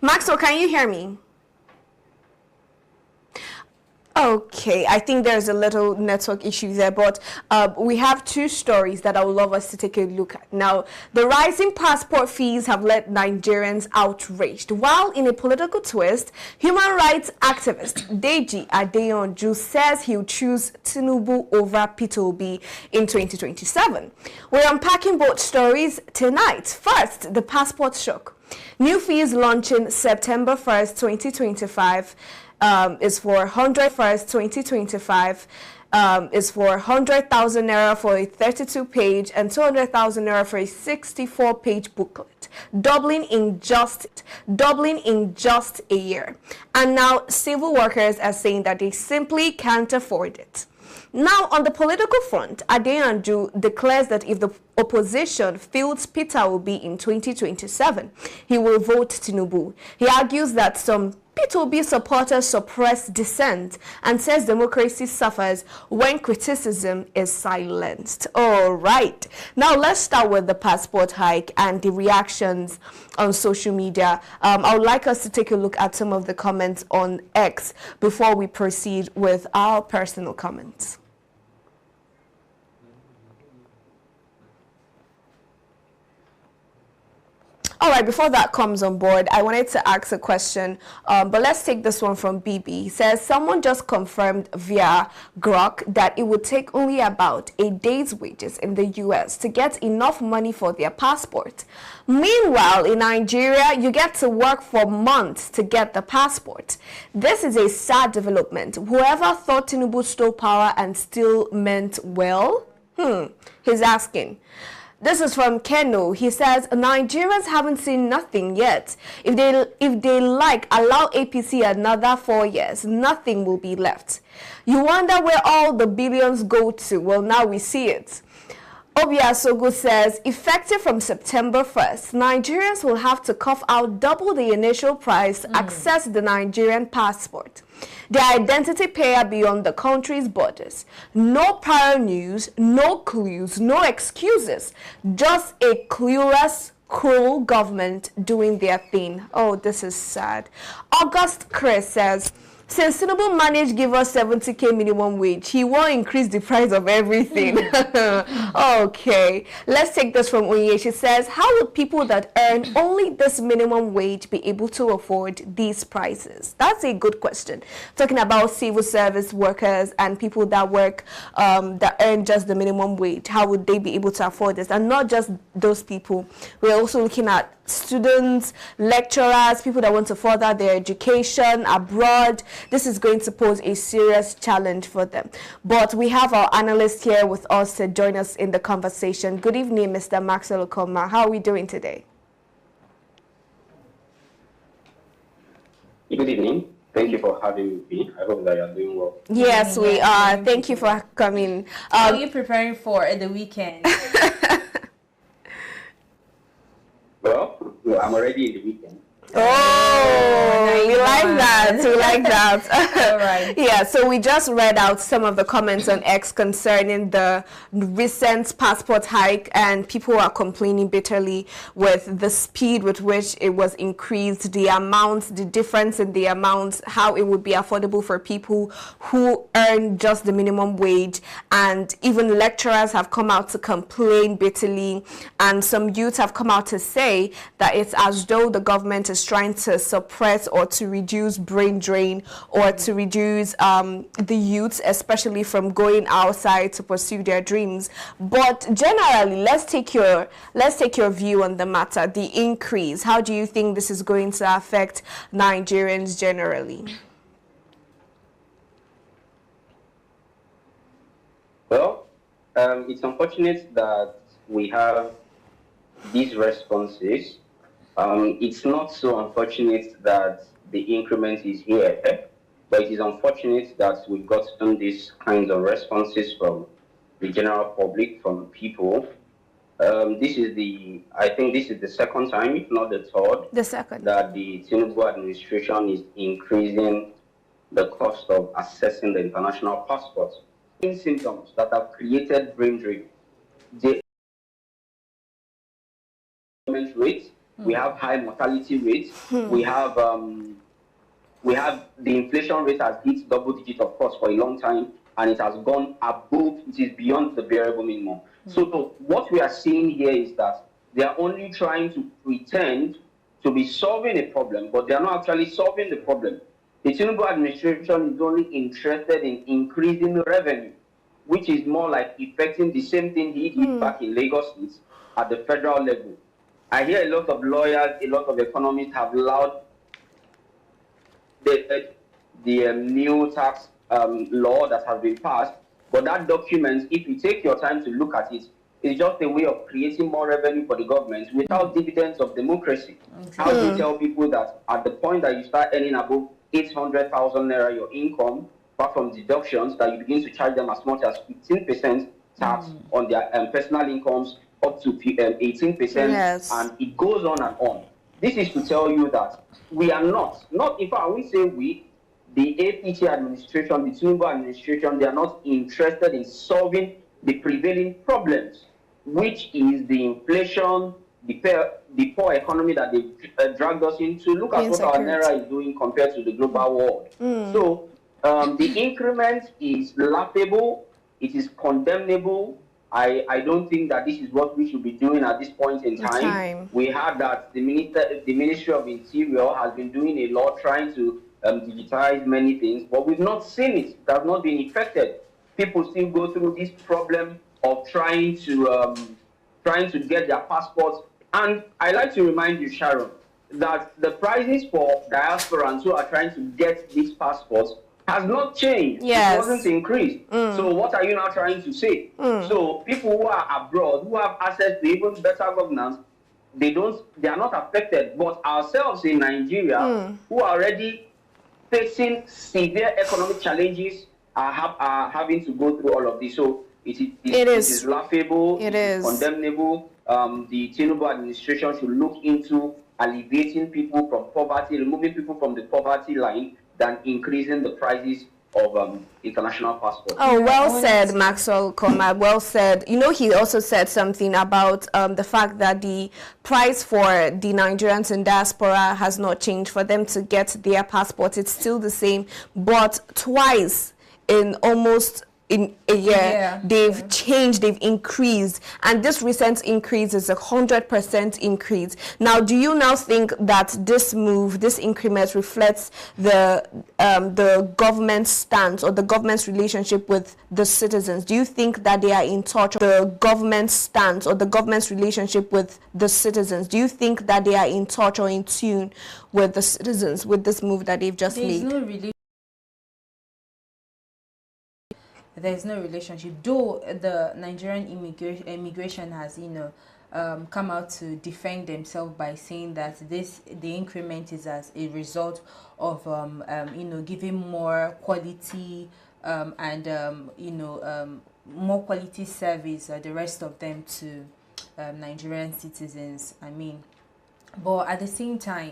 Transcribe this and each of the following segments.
Maxwell, can you hear me? Okay, I think there's a little network issue there, but we have two stories that I would love us to take a look at. Now, the rising passport fees have left Nigerians outraged, while in a political twist, human rights activist Deji Adeyanju says he'll choose Tinubu over Peter Obi in 2027. We're unpacking both stories tonight. First, the passport shock. New fees launching September 1st, 2025. Is for 101st 2025 is for 100,000 naira for a 32-page and 200,000 naira for a 64-page booklet, doubling in just a year. And now civil workers are saying that they simply can't afford it. Now, on the political front, Adeyanju declares that if the opposition fields Peter Obi in 2027, he will vote Tinubu. He argues that some Peter Obi supporters suppress dissent and says democracy suffers when criticism is silenced. All right. Now, let's start with the passport hike and the reactions on social media. I would like us to take a look at some of the comments on X before we proceed with our personal comments. All right, before that comes on board, I wanted to ask a question, but let's take this one from BB. He says, someone just confirmed via Grok that it would take only about a day's wages in the US to get enough money for their passport. Meanwhile, in Nigeria, you get to work for months to get the passport. This is a sad development. Whoever thought Tinubu stole power and still meant well? He's asking. This is from Kanu. He says, Nigerians haven't seen nothing yet. If they like, allow APC another 4 years, nothing will be left. You wonder where all the billions go to. Well, now we see it. Obiasogo says, effective from September 1st, Nigerians will have to cough out double the initial price to access the Nigerian passport. Their identity payer beyond the country's borders. No prior news, no clues, no excuses. Just a clueless, cruel government doing their thing. Oh, this is sad. August Chris says, since Tinubu managed to give us 70k minimum wage, he won't increase the price of everything. Okay, let's take this from Onye. She says, how would people that earn only this minimum wage be able to afford these prices? That's a good question. Talking about civil service workers and people that work, that earn just the minimum wage, how would they be able to afford this? And not just those people. We're also looking at students, lecturers, people that want to further their education abroad. This is going to pose a serious challenge for them. But we have our analyst here with us to join us in the conversation. Good evening, Mr. Maxwell Okoma. How are we doing today? Good evening. Thank you for having me. I hope that you are doing well. Yes, we are. Thank you for coming. How are you preparing for the weekend? Well, I'm already in the weekend. Oh, we like that. We like that. All right. Yeah, so we just read out some of the comments on X concerning the recent passport hike, and people are complaining bitterly with the speed with which it was increased, the amounts, the difference in the amounts, how it would be affordable for people who earn just the minimum wage. And even lecturers have come out to complain bitterly, and some youth have come out to say that it's as though the government is trying to suppress or to reduce brain drain or to reduce the youth, especially from going outside to pursue their dreams. But generally, let's take your view on the matter, the increase. How do you think this is going to affect Nigerians generally? Well, it's unfortunate that we have these responses. It's not so unfortunate that the increment is here, but it is unfortunate that we've gotten these kinds of responses from the general public, from people. I think this is the second time, if not the third, that the Tinubu administration is increasing the cost of accessing the international passport. Symptoms that have created brain drain. The rate We have high mortality rates. We have the inflation rate has hit double digit, of course, for a long time, and it has gone above. It is beyond the bearable minimum. So what we are seeing here is that they are only trying to pretend to be solving a problem, but they are not actually solving the problem. The Tinubu administration is only interested in increasing the revenue, which is more like effecting the same thing he did back in Lagos State at the federal level. I hear a lot of lawyers, a lot of economists have lauded the new tax law that has been passed, but that document, if you take your time to look at it, is just a way of creating more revenue for the government without dividends of democracy. How do you tell people that at the point that you start earning above 800,000 naira your income, apart from deductions, that you begin to charge them as much as 15% tax on their personal incomes, up to 18%, and it goes on and on. This is to tell you that we are not if I will say we, the APT administration, the Tinubu administration, they are not interested in solving the prevailing problems, which is the inflation, the poor economy that they dragged us into. Look at what our naira is doing compared to the global world. So the increment is laughable, it is condemnable. I don't think that this is what we should be doing at this point in time. We heard that the Ministry of Interior has been doing a lot trying to digitize many things, but we've not seen it. It has not been effected. People still go through this problem of trying to get their passports. And I like to remind you, Sharon, that the prices for diasporans who are trying to get these passports has not changed. It wasn't increased. So what are you now trying to say? So people who are abroad, who have access to even better governance, they are not affected. But ourselves in Nigeria, who are already facing severe economic challenges, are having to go through all of this. So it is laughable, it is condemnable. The Tinubu administration should look into alleviating people from poverty, removing people from the poverty line, than increasing the prices of international passports. Oh, well said, Maxwell Koma. Well said. You know, he also said something about the fact that the price for the Nigerians in diaspora has not changed. For them to get their passport, it's still the same. But twice in almost in a year, they've changed, they've increased, and this recent increase is 100% increase. Now, do you now think that this move, this increment, reflects the government's stance or the government's relationship with the citizens? Do you think that they are in touch with the government's stance or the government's relationship with the citizens? Do you think that they are in touch or in tune with the citizens with this move that they've just made? There's no relationship, though the Nigerian immigration has, come out to defend themselves by saying that the increment is as a result of, giving more quality more quality service, the rest of them to Nigerian citizens. I mean, but at the same time,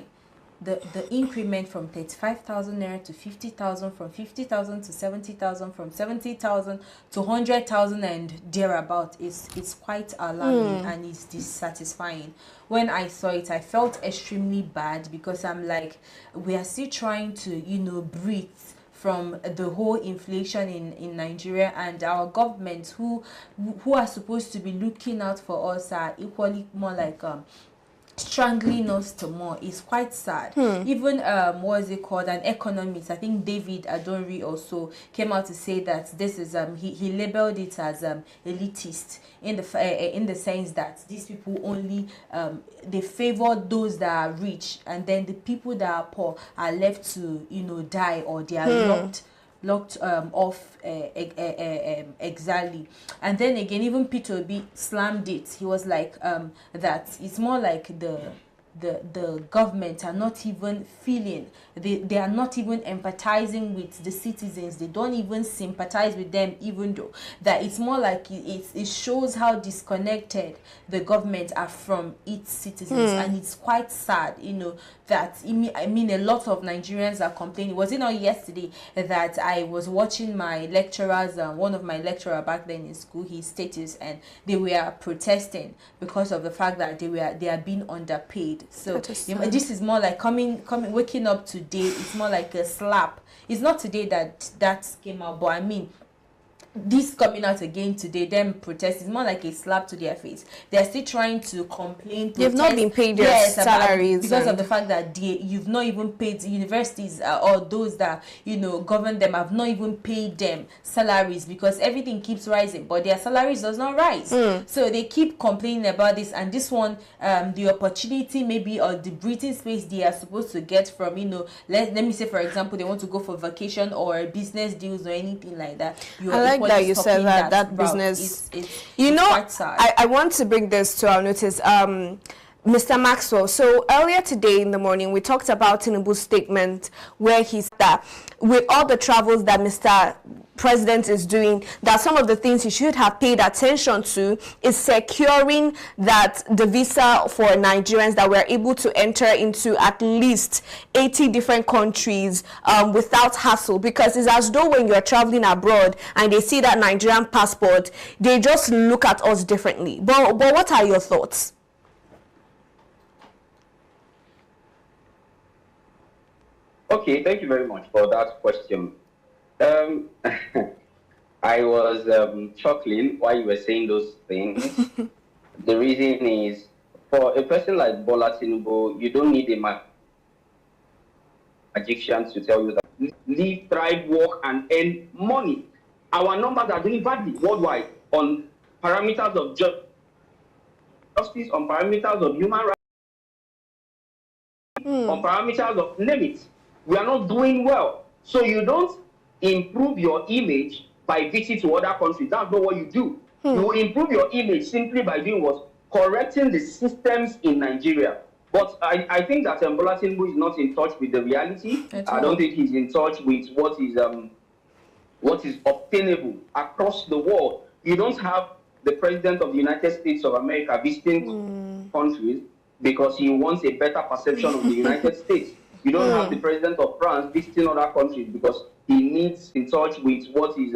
the increment from 35,000 naira to 50,000, from 50,000 to 70,000, from 70,000 to 100,000 and thereabout is quite alarming and is dissatisfying. When I saw it, I felt extremely bad, because I'm like, we are still trying to breathe from the whole inflation in Nigeria, and our government who are supposed to be looking out for us are equally more like strangling us to more. Is quite sad. Even what is it called, an economist, I think David Adonri, also came out to say that this is he labeled it as elitist, in the sense that these people only they favor those that are rich, and then the people that are poor are left to die, or they are locked off exactly. And then again, even Peter B slammed it. He was like that it's more like the government are not even feeling, they are not even empathizing with the citizens. They don't even sympathize with them, even though that it's more like it shows how disconnected the government are from its citizens. And it's quite sad, that I mean a lot of Nigerians are complaining. Was it not yesterday that I was watching my lecturers, one of my lecturer back then in school, his status, and they were protesting because of the fact that they are being underpaid. So this is more like coming waking up today. It's more like a slap. It's not today that came out, but I mean, this coming out again today, them protest, is more like a slap to their face. They're still trying to complain. You've not been paid your salaries because of the fact that you've not even paid universities or those that govern them have not even paid them salaries, because everything keeps rising, but their salaries does not rise. So they keep complaining about this, and this one, the opportunity maybe, or the breathing space they are supposed to get from let me say, for example, they want to go for vacation or business deals or anything like that. That you said that business I want to bring this to our notice, Mr. Maxwell. So earlier today in the morning we talked about Tinubu's statement where he said that with all the travels that Mr. President is doing, that some of the things he should have paid attention to is securing that the visa for Nigerians, that we're able to enter into at least 80 different countries without hassle, because it's as though when you're traveling abroad and they see that Nigerian passport, they just look at us differently. But what are your thoughts? Okay, thank you very much for that question. I was chuckling while you were saying those things. The reason is, for a person like Bola Tinubu, you don't need a magician to tell you that live, thrive, work, and earn money. Our numbers are doing badly worldwide on parameters of justice, on parameters of human rights, on parameters of name it. We are not doing well. So you don't improve your image by visiting to other countries. That's not what you do. You improve your image simply by doing what? Correcting the systems in Nigeria. But I think that Bola Tinubu is not in touch with the reality. I don't think he's in touch with what is obtainable across the world. You don't have the President of the United States of America visiting countries because he wants a better perception of the United States. You don't have the President of France visiting other countries because he needs in touch with what is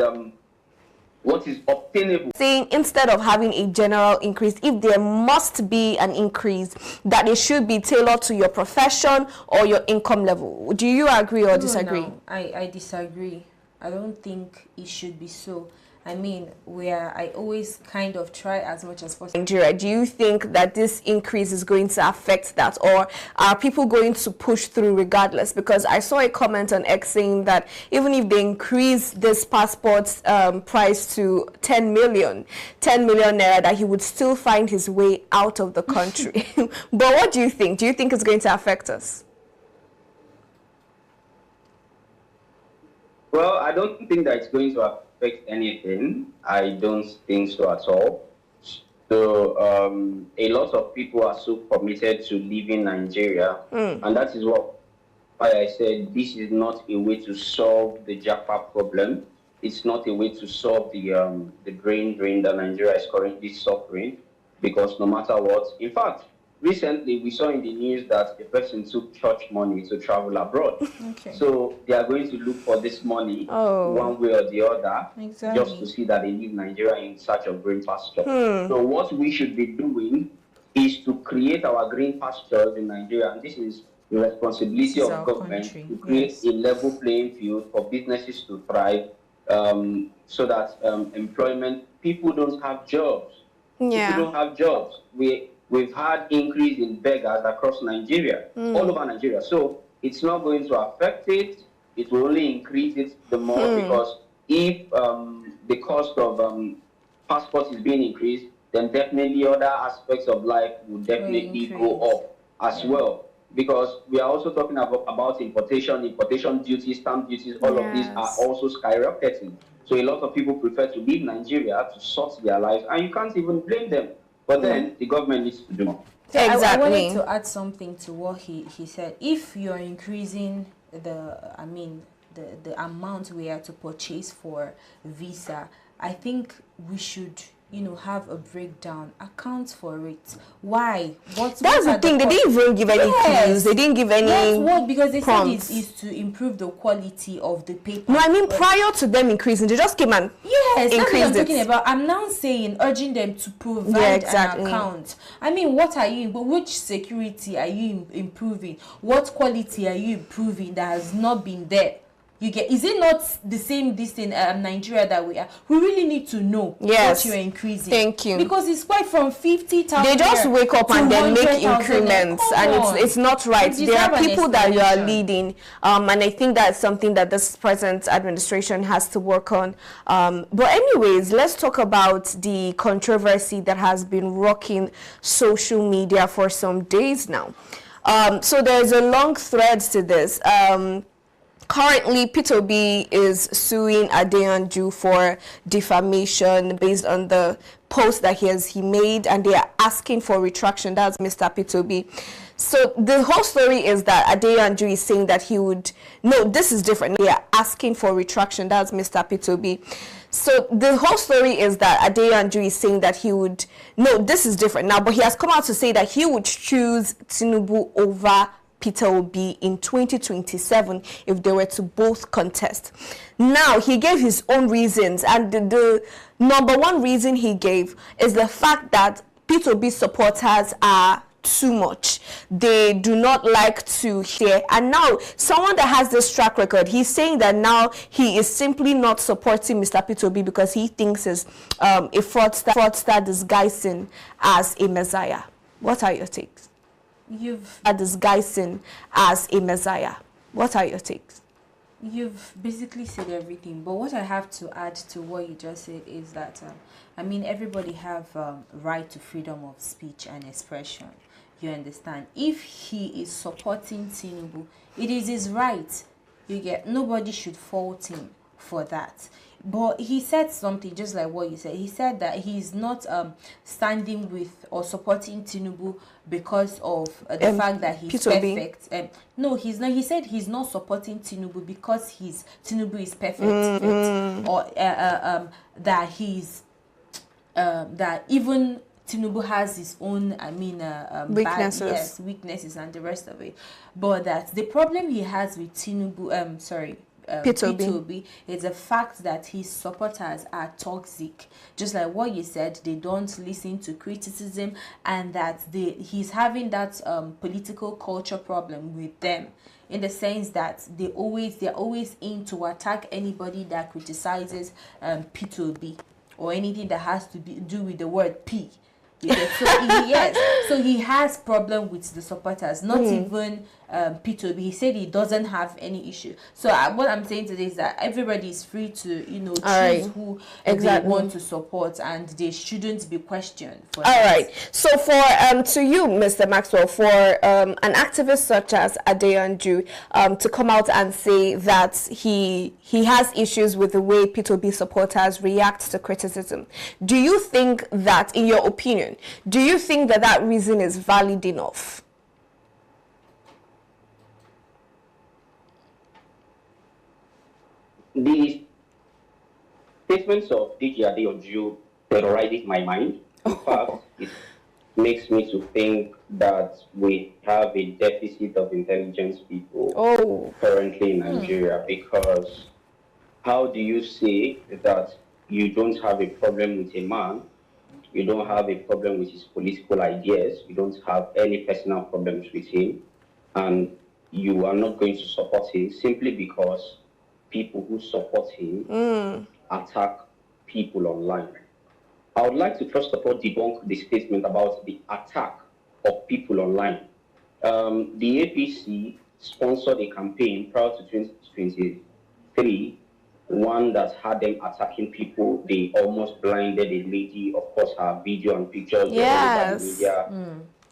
obtainable. Saying instead of having a general increase, if there must be an increase, that it should be tailored to your profession or your income level. Do you agree or disagree? No, I disagree. I don't think it should be so. I mean, I always kind of try as much as possible. Nigeria, do you think that this increase is going to affect that, or are people going to push through regardless? Because I saw a comment on X saying that even if they increase this passport's price to 10 million naira, that he would still find his way out of the country. But what do you think? Do you think it's going to affect us? Well, I don't think that it's going to affect anything. I don't think so at all. So a lot of people are so committed to leaving Nigeria, and that is why I said this is not a way to solve the Japa problem. It's not a way to solve the brain drain that Nigeria is currently suffering, because no matter what, in fact, recently we saw in the news that a person took church money to travel abroad. Okay. So they are going to look for this money one way or the other, just to see that they leave Nigeria in search of green pasture. So what we should be doing is to create our green pastures in Nigeria, and this is the responsibility of government to create a level playing field for businesses to thrive, so that employment, people don't have jobs. People don't have jobs. We've had increase in beggars across Nigeria, all over Nigeria. So it's not going to affect it. It will only increase it the more, because if the cost of passports is being increased, then definitely other aspects of life will definitely go up as well. Because we are also talking about importation duties, stamp duties, all of these are also skyrocketing. So a lot of people prefer to leave Nigeria to sort their lives, and you can't even blame them. But then the government needs to do more. So I wanted to add something to what he said. If you're increasing the amount we are to purchase for visa, I think we should have a breakdown, account for it. Why? That's the thing. They didn't even give any clues. They didn't give any because they prompts. said it's to improve the quality of the paper. No, I mean prior to them increasing, they just came and increased that's what I'm talking about. I'm now saying, urging them to provide an account. I mean, what are you? But which security are you improving? What quality are you improving that has not been there? You get? Is it not the same this in Nigeria that we are? We really need to know what you're increasing. Thank you. Because it's quite from 50,000. They just wake up and then make increments, and it's not right. There are people that you are leading, and I think that's something that this present administration has to work on. But anyways, let's talk about the controversy that has been rocking social media for some days now. So there's a long thread to this. Currently, P2B is suing Adeyanju for defamation based on the post that he made, and they are asking for retraction. That's Mr. P2B. So the whole story is that Adeyanju is saying that he would... No, this is different. They are asking for retraction. That's Mr. P2B. So the whole story is that Adeyanju is saying that he would... No, this is different now, but he has come out to say that he would choose Tinubu over Peter Obi in 2027 if they were to both contest. Now, he gave his own reasons, and the number one reason he gave is the fact that Peter Obi supporters are too much. They do not like to hear. And now, someone that has this track record, he's saying that now he is simply not supporting Mr. Peter Obi because he thinks he's a fraudster disguising as a messiah. What are your takes? You've disguising as a messiah. What are your takes? You've basically said everything, but what I have to add to what you just said is that I mean, everybody have right to freedom of speech and expression. You understand? If he is supporting Tinubu, it is his right. You get? Nobody should fault him for that. But he said something just like what you said. He said that he's not standing with or supporting Tinubu because of the fact that he's perfect. No, he's not. He said he's not supporting Tinubu because Tinubu is perfect, or that he's that even Tinubu has his own, I mean, weaknesses. Weaknesses and the rest of it. But that the problem he has with Tinubu, P2B is the fact that his supporters are toxic. Just like what you said, they don't listen to criticism, and that he's having that political culture problem with them, in the sense that they're always in to attack anybody that criticizes P2B or anything that has to do with the word P. So he has problem with the supporters, not even P2B. He said he doesn't have any issue. So what I'm saying today is that everybody is free to choose who they want to support, and they shouldn't be questioned for that. Right. So for to you, Mr. Maxwell, for an activist such as Adeyanju to come out and say that he has issues with the way P2B supporters react to criticism, do you think that, in your opinion, do you think that reason is valid enough? The statements of DJ Adeyanju terrorizes my mind. In fact, it makes me to think that we have a deficit of intelligence people currently in Nigeria, because how do you say that you don't have a problem with a man, you don't have a problem with his political ideas, you don't have any personal problems with him, and you are not going to support him simply because people who support him attack people online? I would like to first of all debunk the statement about the attack of people online. The APC sponsored a campaign prior to 2023, one that had them attacking people. They almost blinded a lady. Of course, her video and pictures were all over the media.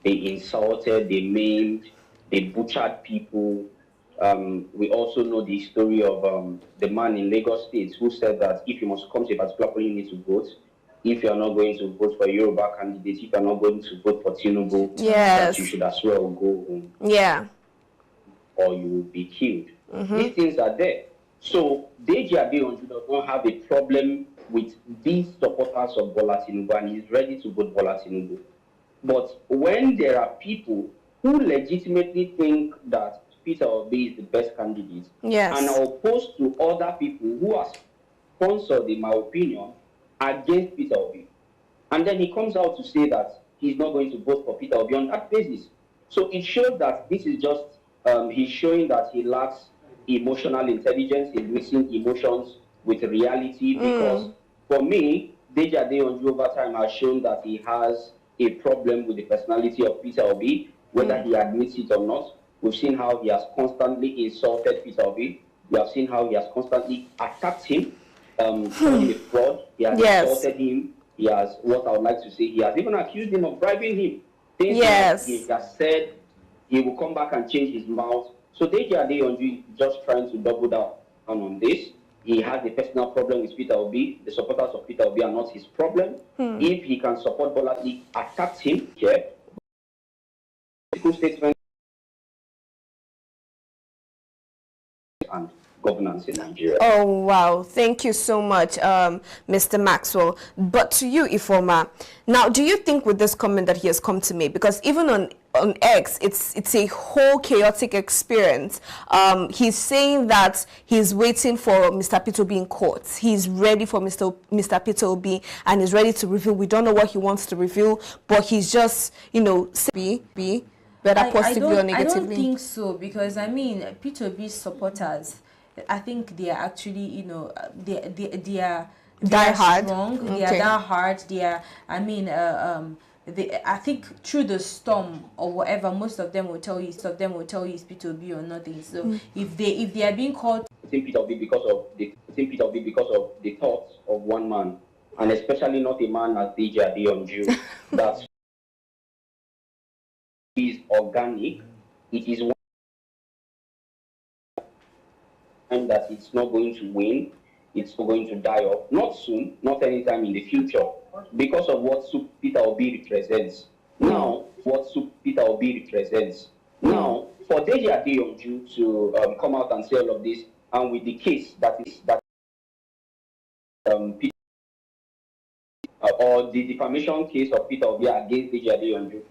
They insulted, they maimed, they butchered people. We also know the story of the man in Lagos State who said that if you must come to a particular point, you need to vote. If you are not going to vote for a Yoruba candidate, if you are not going to vote for Tinubu, that you should as well go home. Or you will be killed. These things are there. So, DJ Adeyanju does not have a problem with these supporters of Bola Tinubu, and he's ready to vote Bola Tinubu. But when there are people who legitimately think that Peter Obi is the best candidate, and are opposed to other people who are sponsored, in my opinion, against Peter Obi, and then he comes out to say that he's not going to vote for Peter Obi on that basis. So it shows that this is just, he's showing that he lacks emotional intelligence, he's mixing emotions with reality, because for me, Deji Adeyanju over time has shown that he has a problem with the personality of Peter Obi, whether he admits it or not. We've seen how he has constantly insulted Peter Obi. We have seen how he has constantly attacked him, calling him a fraud. He has insulted him. He has, what I would like to say, he has even accused him of bribing him. Things like he has said he will come back and change his mouth. So Deji Adeyanju is just trying to double down on this. He has a personal problem with Peter Obi. The supporters of Peter Obi are not his problem. If he can support Bola, he attacks him here. Statement and governance in Nigeria. Oh, wow. Thank you so much, Mr. Maxwell. But to you, Ifoma, now, do you think with this comment that he has come to make, because even on X, it's a whole chaotic experience. He's saying that he's waiting for Mr. Peter Obi in court. He's ready for Mr. Peter Obi, and he's ready to reveal. We don't know what he wants to reveal, but he's just, you know, whether positively or negatively. I don't think so, because I mean, Peter Obi's supporters, I think they are actually, you know, they are strong. They are that hard. They are, I mean, I think through the storm or whatever, most of them will tell you. Some of them will tell you it's Peter Obi or nothing. So if they are being called, I think Peter Obi because of the thoughts of one man, and especially not a man as Deji Adeyanju, that is organic. It is one, and that it's not going to win. It's not going to die off. Not soon, not anytime in the future, because of what Peter Obi represents. Now, Peter Obi represents. Now, for Deji Adeyanju to come out and say all of this, and with the case that or the defamation case of Peter Obi against Deji Adeyanju,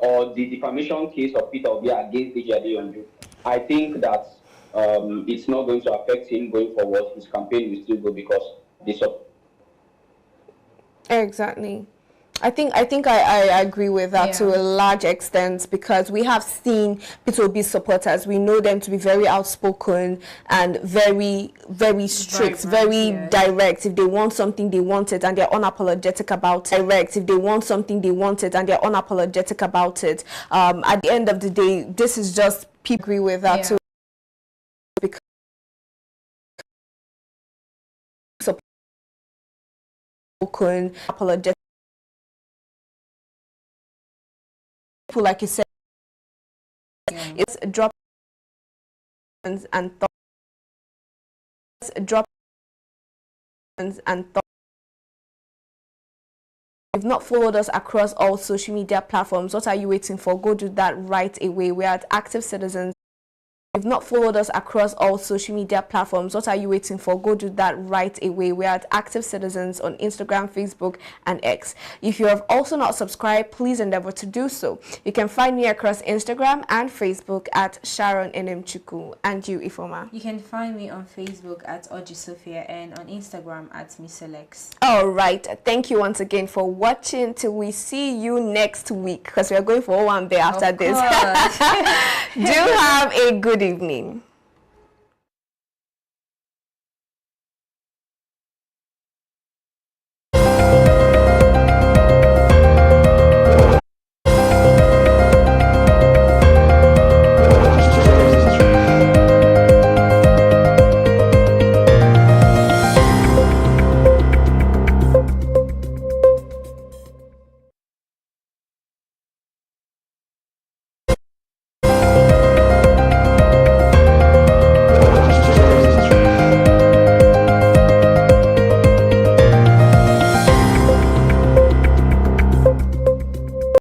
or the defamation case of Peter Obi against Deji Adeyanju, I think that it's not going to affect him going forward. His campaign will still go because this. Exactly. I think I agree with that to a large extent, because we have seen Peter Obi's supporters. We know them to be very outspoken and very, very strict, very direct. If they want something, they want it, and they're unapologetic about it. Direct. If they want something, they want it, and they're unapologetic about it. At the end of the day, this is just people agree with that too. Because spoken, apologetic. Like you said, it's a drop and thoughts. Drop and thoughts. If you've not followed us across all social media platforms, what are you waiting for? Go do that right away. We are at Active Citizens. If you've not followed us across all social media platforms, what are you waiting for? Go do that right away. We are at Active Citizens on Instagram, Facebook, and X. If you have also not subscribed, please endeavor to do so. You can find me across Instagram and Facebook at Sharon Enemchukwu. And you, Ifoma? You can find me on Facebook at Oji Sophia and on Instagram at Miss Alex. All right. Thank you once again for watching. Till we see you next week, because we are going for one day after this. Do have a good evening.